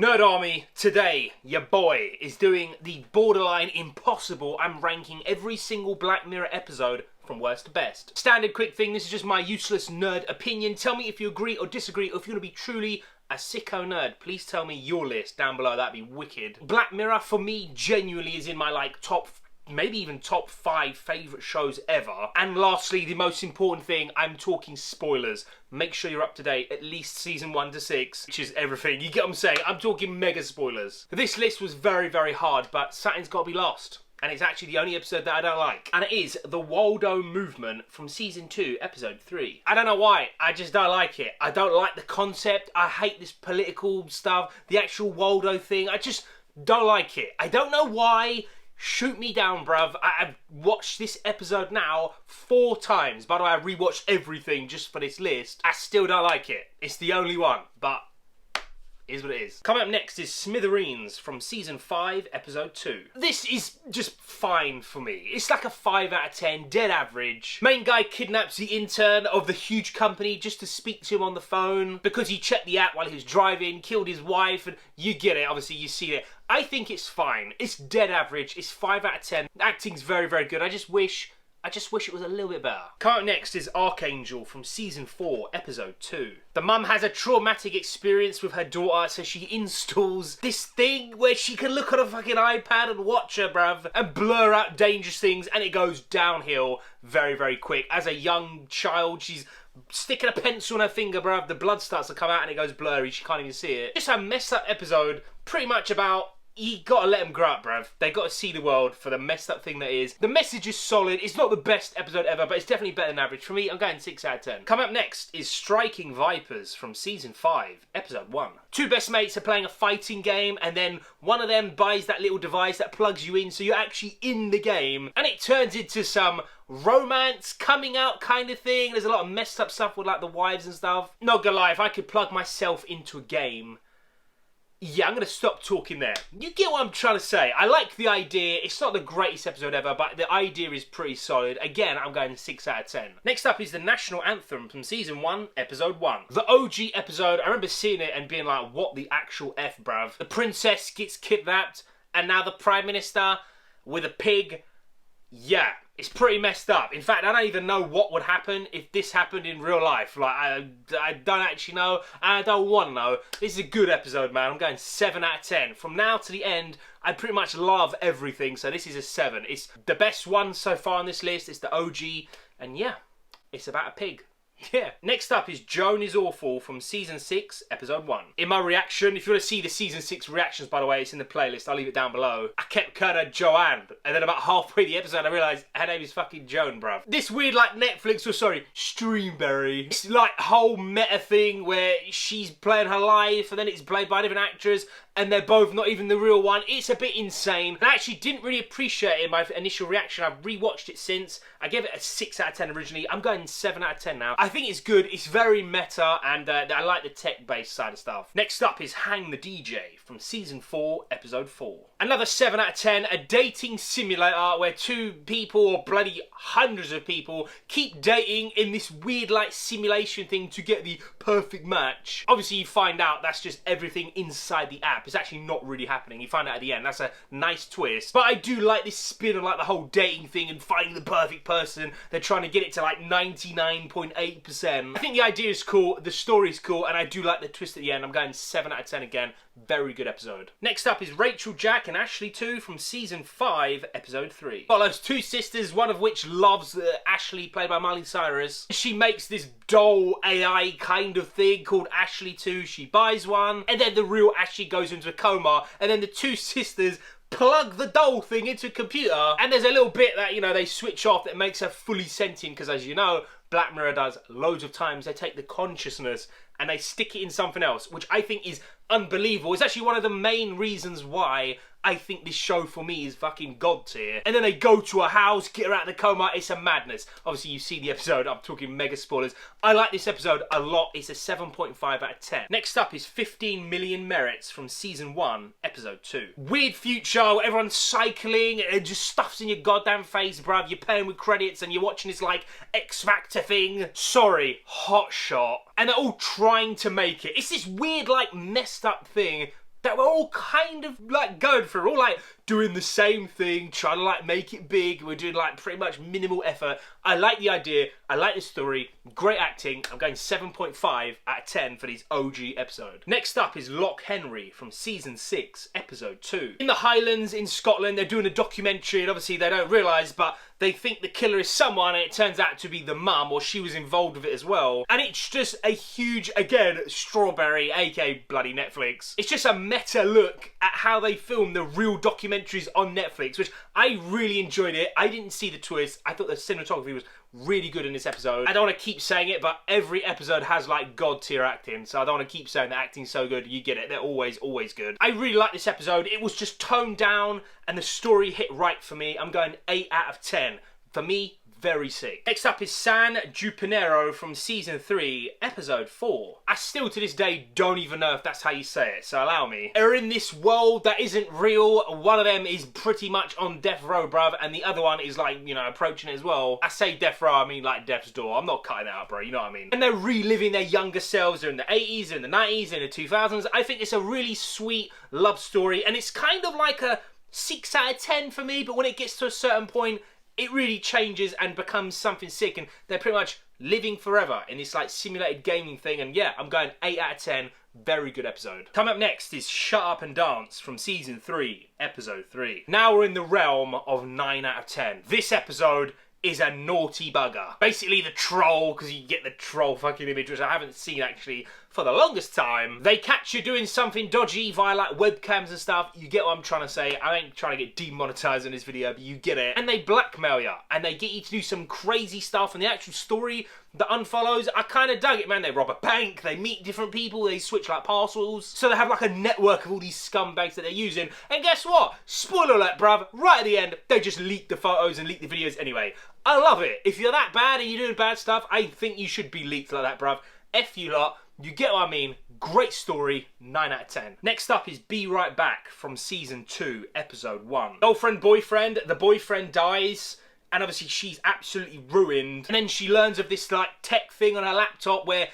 Nerd Army, today, your boy is doing the borderline impossible. I'm ranking every single Black Mirror episode from worst to best. Standard quick thing, this is just my useless nerd opinion. Tell me if you agree or disagree, or if you want to be truly a sicko nerd, please tell me your list down below, that'd be wicked. Black Mirror, for me, genuinely is in my top, maybe even top 5 favourite shows ever. And lastly, the most important thing, I'm talking spoilers. Make sure you're up to date, at least season 1 to 6, which is everything. You get what I'm saying? I'm talking mega spoilers. This list was very, very hard, but something's got to be lost. And it's actually the only episode that I don't like. And it is the Waldo Movement from season 2, episode 3. I don't know why, I just don't like it. I don't like the concept, I hate this political stuff, the actual Waldo thing, I just don't like it. I don't know why. Shoot me down, bruv. I've watched this episode now 4 times. By the way, I rewatched everything just for this list. I still don't like it. It's the only one, but it is what it is. Coming up next is Smithereens from season 5, episode 2. This is just fine for me. It's like a 5 out of 10, dead average. Main guy kidnaps the intern of the huge company just to speak to him on the phone because he checked the app while he was driving, killed his wife, and you get it, obviously you see it. I think it's fine. It's dead average. It's 5 out of 10. The acting's very, very good. I just wish it was a little bit better. Coming up next is Archangel from season 4, episode 2. The mum has a traumatic experience with her daughter, so she installs this thing where she can look on a fucking iPad and watch her, bruv, and blur out dangerous things, and it goes downhill very, very quick. As a young child, she's sticking a pencil on her finger, bruv, the blood starts to come out and it goes blurry, she can't even see it. Just a messed up episode, pretty much about you gotta let them grow up, bruv. They gotta see the world for the messed up thing that is. The message is solid. It's not the best episode ever, but it's definitely better than average. For me, I'm going 6 out of 10. Coming up next is Striking Vipers from season 5, episode 1. 2 best mates are playing a fighting game, and then one of them buys that little device that plugs you in so you're actually in the game, and it turns into some romance coming out kind of thing. There's a lot of messed up stuff with like the wives and stuff. Not gonna lie, if I could plug myself into a game, yeah, I'm going to stop talking there. You get what I'm trying to say. I like the idea. It's not the greatest episode ever, but the idea is pretty solid. Again, I'm going 6 out of 10. Next up is the National Anthem from season 1, episode 1. The OG episode, I remember seeing it and being like, what the actual F, bruv. The princess gets kidnapped, and now the Prime Minister with a pig. Yeah, it's pretty messed up. In fact, I don't even know what would happen if this happened in real life. Like, I don't actually know, and I don't want to know. This is a good episode, man. I'm going 7 out of 10. From now to the end, I pretty much love everything, so this is a 7. It's the best one so far on this list. It's the OG, and yeah, it's about a pig. Yeah. Next up is Joan is Awful from season 6, episode 1. In my reaction, if you want to see the season 6 reactions, by the way, it's in the playlist. I'll leave it down below. I kept calling her Joanne, and then about halfway the episode, I realised her name is fucking Joan, bruv. This weird, like, Netflix, or sorry, Streamberry. It's like whole meta thing where she's playing her life, and then it's played by a different actress, and they're both not even the real one. It's a bit insane. I actually didn't really appreciate it in my initial reaction. I've rewatched it since. I gave it a 6 out of 10 originally. I'm going 7 out of 10 now. I think it's good. It's very meta, and I like the tech-based side of stuff. Next up is Hang the DJ from season 4, episode 4. Another 7 out of 10, a dating simulator where 2 people, or bloody hundreds of people, keep dating in this weird, like, simulation thing to get the perfect match. Obviously, you find out that's just everything inside the app. It's actually not really happening. You find out at the end. That's a nice twist. But I do like this spin on, like, the whole dating thing and finding the perfect person. They're trying to get it to, like, 99.8%. I think the idea is cool, the story's cool, and I do like the twist at the end. I'm going 7 out of 10 again. Very good episode. Next up is Rachel, Jack, and Ashley 2 from season 5, episode 3. Follows 2 sisters, one of which loves Ashley, played by Miley Cyrus. She makes this doll AI kind of thing called Ashley 2. She buys one, and then the real Ashley goes into a coma, and then the 2 sisters plug the doll thing into a computer, and there's a little bit that, you know, they switch off that makes her fully sentient, because as you know, Black Mirror does loads of times. They take the consciousness and they stick it in something else, which I think is unbelievable. It's actually one of the main reasons why I think this show for me is fucking god tier. And then they go to a house, get her out of the coma. It's a madness. Obviously, you see the episode. I'm talking mega spoilers. I like this episode a lot. It's a 7.5 out of 10. Next up is 15 Million Merits from season 1, episode 2. Weird future where everyone's cycling and just stuff's in your goddamn face, bruv. You're paying with credits and you're watching this, like, X Factor thing. Sorry, Hot Shot. And they're all trying to make it. It's this weird, like, messed up thing. that we're all kind of like going through. We're all like doing the same thing, trying to like make it big. We're doing like pretty much minimal effort. I like the idea. I like the story. Great acting. I'm going 7.5 out of 10 for these OG episodes. Next up is Loch Henry from season 6, episode 2. In the Highlands in Scotland, they're doing a documentary, and obviously they don't realise, but they think the killer is someone, and it turns out to be the mum, or she was involved with it as well. And it's just a huge, again, strawberry, aka bloody Netflix. It's just a meta look at how they film the real documentaries on Netflix, which I really enjoyed it. I didn't see the twist. I thought the cinematography was really good in this episode. I don't want to keep saying it, but every episode has like god tier acting, so I don't want to keep saying the acting's so good. You get it. They're always good. I really like this episode. It was just toned down and the story hit right for me. I'm going 8 out of 10. For me, very sick. Next up is San Junipero from season 3, episode 4. I still to this day don't even know if that's how you say it, so allow me. They're in this world that isn't real. One of them is pretty much on death row, bruv, and the other one is like, you know, approaching it as well. I say death row, I mean like death's door. I'm not cutting it out, bro, you know what I mean? And they're reliving their younger selves. They're in the 80s, they're in the 90s, they're in the 2000s. I think it's a really sweet love story, and it's kind of like a 6 out of 10 for me, but when it gets to a certain point, it really changes and becomes something sick, and they're pretty much living forever in this like simulated gaming thing. And yeah, I'm going 8 out of 10. Very good episode. Coming up next is Shut Up and Dance from season 3, episode 3. Now we're in the realm of 9 out of 10. This episode is a naughty bugger. Basically the troll, because you get the troll fucking image, which I haven't seen actually for the longest time. They catch you doing something dodgy via like webcams and stuff. You get what I'm trying to say. I ain't trying to get demonetized in this video, but you get it. And they blackmail you, and they get you to do some crazy stuff, and the actual story that unfollows, I kind of dug it, man. They rob a bank, they meet different people, they switch like parcels. So they have like a network of all these scumbags that they're using. And guess what? Spoiler alert, bruv. Right at the end, they just leak the photos and leak the videos anyway. I love it. If you're that bad and you're doing bad stuff, I think you should be leaked like that, bruv. F you lot. You get what I mean. Great story, 9 out of 10. Next up is Be Right Back from season 2, episode 1. Girlfriend, boyfriend, the boyfriend dies, and obviously she's absolutely ruined. And then she learns of this like tech thing on her laptop where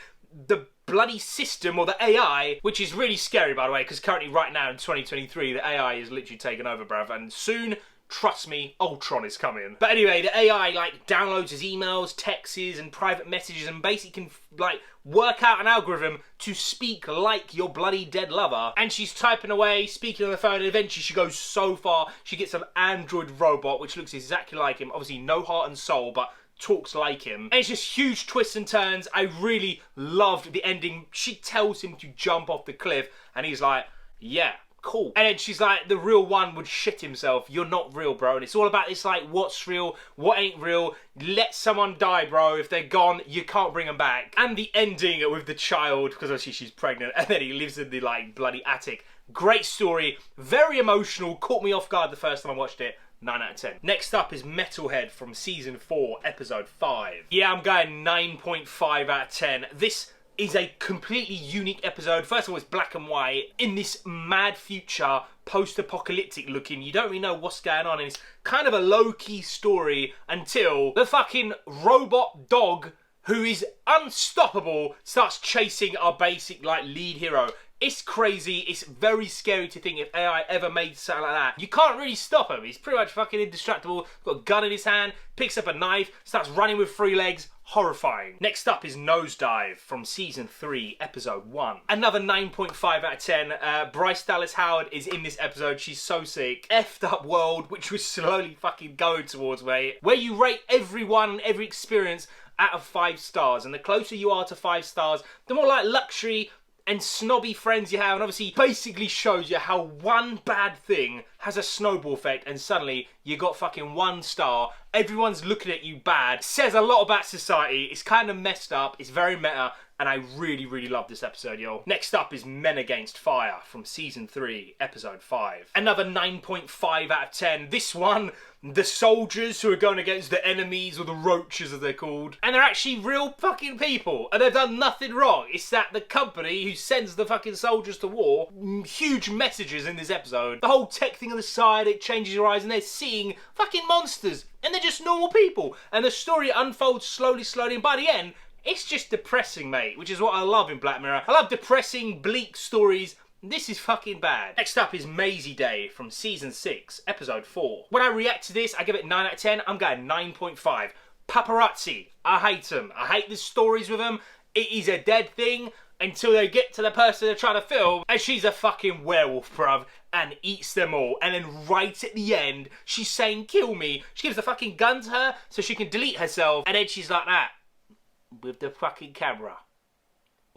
the bloody system, or the AI, which is really scary by the way, because currently right now in 2023, the AI is literally taken over, bruv, and soon, trust me, Ultron is coming. But anyway, the AI like downloads his emails, texts, and private messages, and basically can like work out an algorithm to speak like your bloody dead lover. And she's typing away, speaking on the phone, and eventually she goes so far, she gets an android robot, which looks exactly like him. Obviously no heart and soul, but talks like him. And it's just huge twists and turns. I really loved the ending. She tells him to jump off the cliff, and he's like, yeah, cool. And then she's like, the real one would shit himself. You're not real, bro. And it's all about this like, what's real, what ain't real. Let someone die, bro. If they're gone, you can't bring them back. And the ending with the child, because obviously she's pregnant, and then he lives in the like bloody attic. Great story, very emotional, caught me off guard the first time I watched it. 9 out of 10. Next up is Metalhead from season 4, episode 5. Yeah, I'm going 9.5 out of 10. This is a completely unique episode. First of all, it's black and white in this mad future, post-apocalyptic looking. You don't really know what's going on, and it's kind of a low-key story until the fucking robot dog, who is unstoppable, starts chasing our basic like lead hero. It's crazy. It's very scary to think if AI ever made something like that. You can't really stop him. He's pretty much fucking indestructible. Got a gun in his hand, picks up a knife, starts running with 3 legs. Horrifying. Next up is Nosedive from season 3, episode 1. Another 9.5 out of 10. Bryce Dallas Howard is in this episode. She's so sick. Effed up world, which was slowly fucking going towards me, where you rate everyone and every experience out of 5 stars. And the closer you are to 5 stars, the more like luxury and snobby friends you have, and obviously basically shows you how one bad thing has a snowball effect, and suddenly you got fucking 1 star, everyone's looking at you bad. It says a lot about society. It's kind of messed up, it's very meta, and I really love this episode, yo. Next up is Men Against Fire from season 3, episode 5. Another 9.5 out of 10. This one, the soldiers who are going against the enemies, or the roaches as they're called, and they're actually real fucking people, and they've done nothing wrong. It's that the company who sends the fucking soldiers to war, huge messages in this episode. The whole tech thing on the side, it changes your eyes, and they're seeing fucking monsters, and they're just normal people, and the story unfolds slowly, and by the end, it's just depressing, mate, which is what I love in Black Mirror. I love depressing, bleak stories This is fucking bad. Next up is Maisie Day from season 6, episode 4. When I react to this, I give it 9 out of 10. I'm going 9.5. Paparazzi. I hate them. I hate the stories with them. It is a dead thing until they get to the person they're trying to film, and she's a fucking werewolf, bruv, and eats them all. And then right at the end, she's saying, kill me. She gives the fucking gun to her so she can delete herself, and then she's like that with the fucking camera.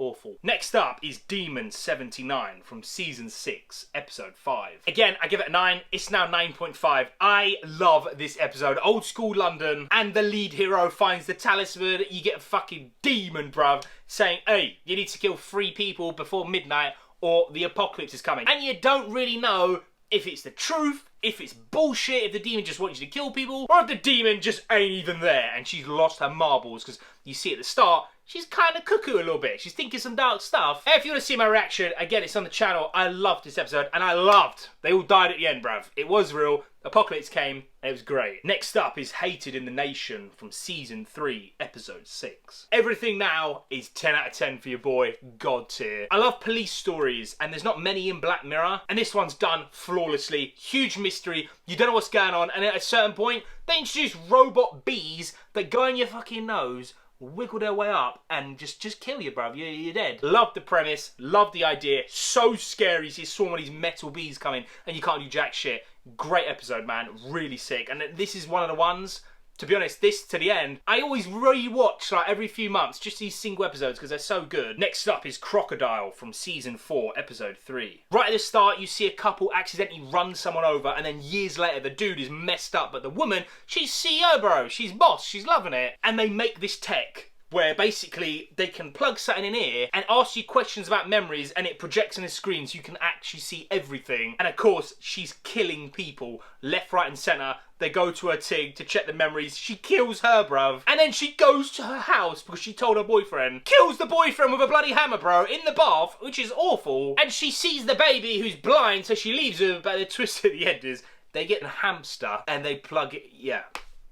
Awful. Next up is Demon 79 from season 6, episode 5. Again, I give it a 9. It's now 9.5. I love this episode. Old school London, and the lead hero finds the talisman. You get a fucking demon, bruv, saying, hey, you need to kill 3 people before midnight or the apocalypse is coming. And you don't really know if it's the truth, if it's bullshit, if the demon just wants you to kill people, or if the demon just ain't even there and she's lost her marbles, because you see at the start, she's kind of cuckoo a little bit. She's thinking some dark stuff. If you want to see my reaction, again, it's on the channel. I loved this episode, and I loved they all died at the end, bruv. It was real. Apocalypse came, and it was great. Next up is Hated in the Nation from season 3, episode 6. Everything now is 10 out of 10 for your boy, God tier. I love police stories, and there's not many in Black Mirror, and this one's done flawlessly. Huge mystery. You don't know what's going on, and at a certain point, they introduce robot bees that go in your fucking nose, wiggle their way up, and just kill you, bruv. You're dead. Love the premise, love the idea. So scary. You see one of these metal bees coming, and you can't do jack shit. Great episode, man. Really sick. And this is one of the ones, to be honest, this to the end, I always re-watch like every few months, just these single episodes because they're so good. Next up is Crocodile from season 4, episode 3. Right at the start, you see a couple accidentally run someone over, and then years later, the dude is messed up, but the woman, she's CEO, bro. She's boss. She's loving it. And they make this tech where basically they can plug something in here and ask you questions about memories, and it projects on the screen so you can actually see everything. And of course, she's killing people left, right and centre. They go to her TIG to check the memories. She kills her, bruv. And then she goes to her house because she told her boyfriend. Kills the boyfriend with a bloody hammer, bro, in the bath, which is awful. And she sees the baby who's blind, so she leaves him, but the twist at the end is they get a hamster and they plug it, yeah.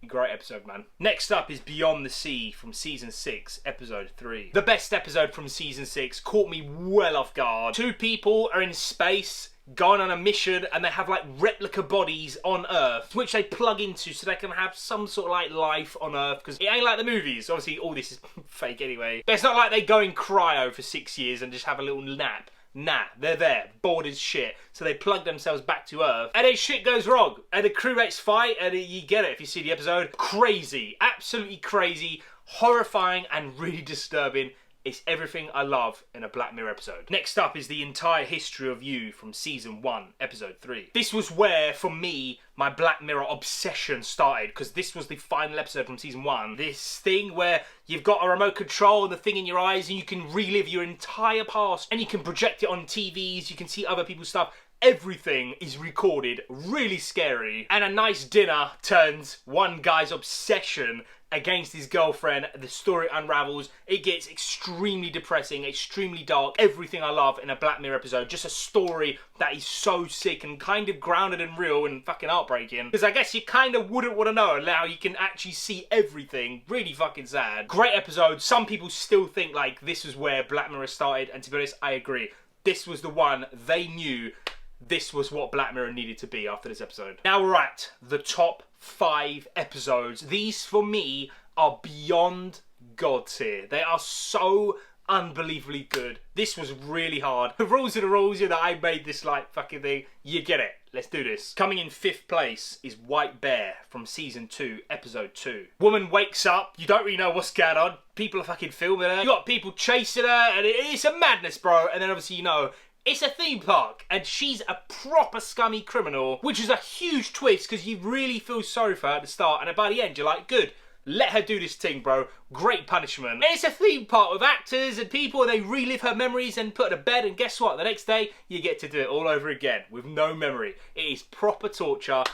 Great episode, man. Next up is Beyond the Sea from season 6, episode 3. The best episode from season 6, caught me well off guard. 2 people are in space, going on a mission, and they have like replica bodies on Earth, which they plug into so they can have some sort of like life on Earth, because it ain't like the movies. Obviously, all this is fake anyway. But it's not like they go in cryo for 6 years and just have a little nap. Nah, they're there, bored as shit. So they plug themselves back to Earth, and then shit goes wrong. And the crewmates fight, and you get it if you see the episode. Crazy, absolutely crazy, horrifying, and really disturbing. It's everything I love in a Black Mirror episode. Next up is The Entire History of You from season 1, episode 3. This was where, for me, my Black Mirror obsession started, because this was the final episode from season 1. This thing where you've got a remote control and the thing in your eyes, and you can relive your entire past, and you can project it on TVs, you can see other people's stuff. Everything is recorded, really scary. And a nice dinner turns one guy's obsession against his girlfriend. The story unravels. It gets extremely depressing, extremely dark. Everything I love in a Black Mirror episode. Just a story that is so sick and kind of grounded and real and fucking heartbreaking. Because I guess you kind of wouldn't want to know. Now you can actually see everything. Really fucking sad. Great episode. Some people still think like this is where Black Mirror started. And to be honest, I agree. This was the one they knew. This was what Black Mirror needed to be after this episode. Now we're at the top 5 episodes. These, for me, are beyond God tier. They are so unbelievably good. This was really hard. The rules are the rules. You know, I made this like fucking thing. You get it. Let's do this. Coming in 5th place is White Bear from season 2, episode 2. Woman wakes up. You don't really know what's going on. People are fucking filming her. You got people chasing her, and it's a madness, bro. And then obviously, you know, it's a theme park, and she's a proper scummy criminal, which is a huge twist because you really feel sorry for her at the start, and by the end, you're like, good, let her do this thing, bro. Great punishment. And it's a theme park with actors and people, and they relive her memories and put her to bed, and guess what? The next day, you get to do it all over again with no memory. It is proper torture.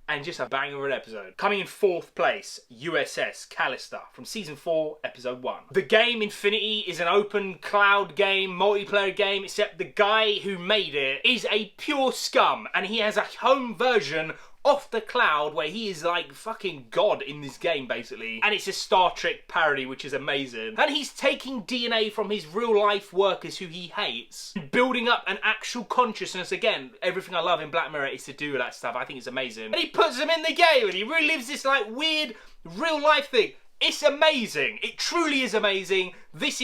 And just a banger of an episode. Coming in 4th place, USS Callister from season 4, episode 1. The game Infinity is an open cloud game, multiplayer game, except the guy who made it is a pure scum, and he has a home version off the cloud where he is like fucking God in this game, basically. And it's a Star Trek parody, which is amazing. And he's taking DNA from his real life workers who he hates, building up an actual consciousness. Again, everything I love in Black Mirror is to do with that stuff. I think it's amazing. And he puts them in the game and he relives this like weird real life thing. It's amazing. It truly is amazing. This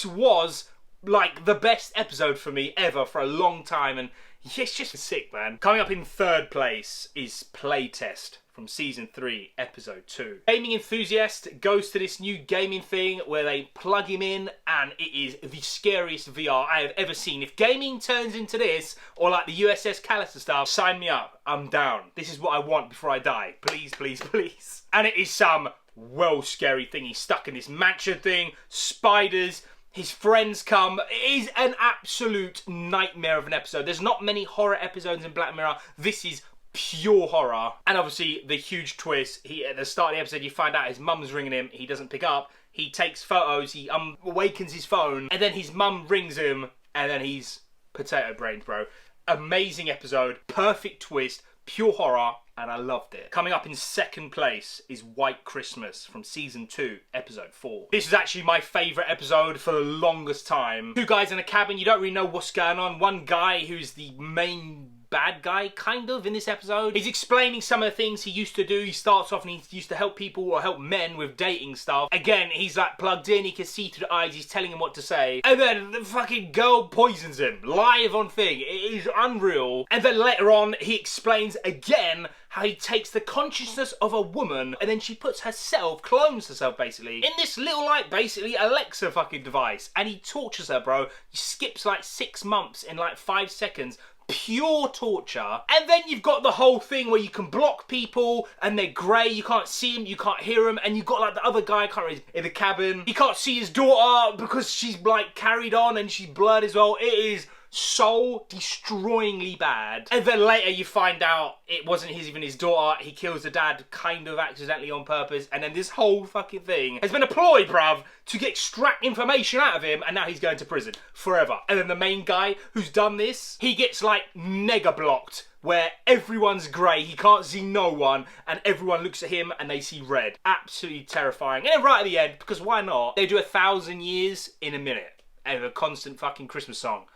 was like the best episode for me ever for a long time, and it's just sick, man. Coming up in third place is Playtest from Season 3, Episode 2. Gaming enthusiast goes to this new gaming thing where they plug him in, and it is the scariest VR I have ever seen. If gaming turns into this, or like the USS Callister stuff, sign me up. I'm down. This is what I want before I die. Please, please, please. And it is some well scary thing. He's stuck in this mansion thing, spiders, his friends come. It is an absolute nightmare of an episode. There's not many horror episodes in Black Mirror. This is pure horror. And obviously the huge twist, at the start of the episode you find out his mum's ringing him, he doesn't pick up, he takes photos, he awakens his phone, and then his mum rings him, and then he's potato brained, bro. Amazing episode, perfect twist, pure horror, and I loved it. Coming up in second place is White Christmas from Season 2, Episode 4. This is actually my favourite episode for the longest time. Two guys in a cabin, you don't really know what's going on. One guy who's the main bad guy, kind of, in this episode. He's explaining some of the things he used to do. He starts off and he used to help people or help men with dating stuff. Again, he's like plugged in, he can see through the eyes, he's telling him what to say. And then the fucking girl poisons him, live on thing. It is unreal. And then later on, he explains again how he takes the consciousness of a woman and then she puts herself, clones herself basically, in this little like basically Alexa fucking device. And he tortures her, bro. He skips like 6 months in like 5 seconds. Pure torture. And then you've got the whole thing where you can block people and they're grey, you can't see them, you can't hear them, and you've got like the other guy, I can't remember, in the cabin. He can't see his daughter because she's like carried on and she's blurred as well. It is so destroyingly bad. And then later you find out it wasn't even his daughter. He kills the dad kind of accidentally on purpose. And then this whole fucking thing has been a ploy, bruv, to extract information out of him. And now he's going to prison forever. And then the main guy who's done this, he gets like nega blocked, where everyone's grey, he can't see no one, and everyone looks at him and they see red. Absolutely terrifying. And then right at the end, because why not, they do 1,000 years in a minute. And a constant fucking Christmas song.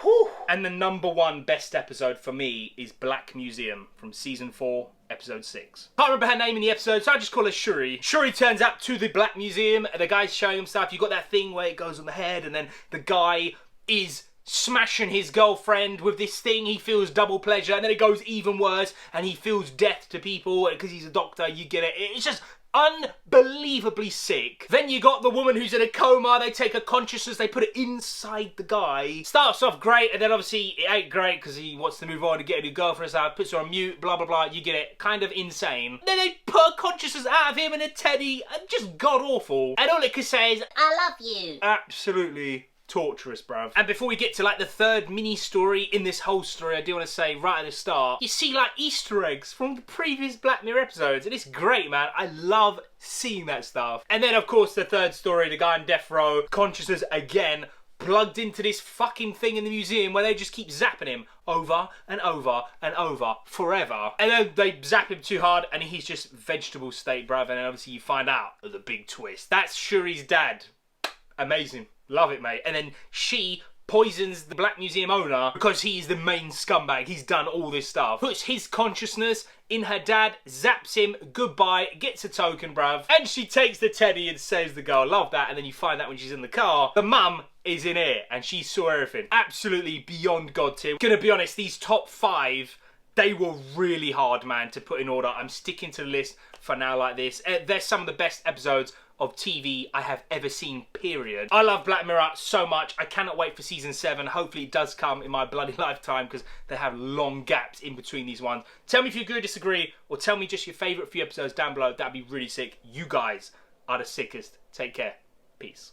Whew. And the #1 best episode for me is Black Museum from Season 4, Episode 6. Can't remember her name in the episode, so I just call her Shuri. Shuri turns up to the Black Museum, and the guy's showing him stuff. You've got that thing where it goes on the head, and then the guy is smashing his girlfriend with this thing. He feels double pleasure, and then it goes even worse, and he feels death to people because he's a doctor. You get it. It's just unbelievably sick. Then you got the woman who's in a coma. They take her consciousness, they put it inside the guy. Starts off great, and then obviously it ain't great because he wants to move on and get a new girlfriend, so puts her on mute, blah blah blah. You get it. Kind of insane. Then they put her consciousness out of him in a teddy, and just god awful. And all it can say is, "I love you." Absolutely torturous, bruv. And before we get to like the third mini story in this whole story, I do want to say right at the start, you see like Easter eggs from the previous Black Mirror episodes, and it's great, man. I love seeing that stuff. And then of course the third story, the guy in death row, consciousness again, plugged into this fucking thing in the museum where they just keep zapping him over and over and over forever. And then they zap him too hard and he's just vegetable state, bruv. And then obviously you find out the big twist. That's Shuri's dad. Amazing. Love it, mate. And then she poisons the Black Museum owner because he's the main scumbag. He's done all this stuff. Puts his consciousness in her dad, zaps him, goodbye, gets a token, bruv. And she takes the teddy and saves the girl. Love that. And then you find out when she's in the car, the mum is in it and she saw everything. Absolutely beyond God tier. Gonna be honest, these top 5, they were really hard, man, to put in order. I'm sticking to the list for now like this. They're some of the best episodes of TV I have ever seen, period. I love Black Mirror so much. I cannot wait for Season 7. Hopefully it does come in my bloody lifetime because they have long gaps in between these ones. Tell me if you agree or disagree, or tell me just your favourite few episodes down below. That'd be really sick. You guys are the sickest. Take care. Peace.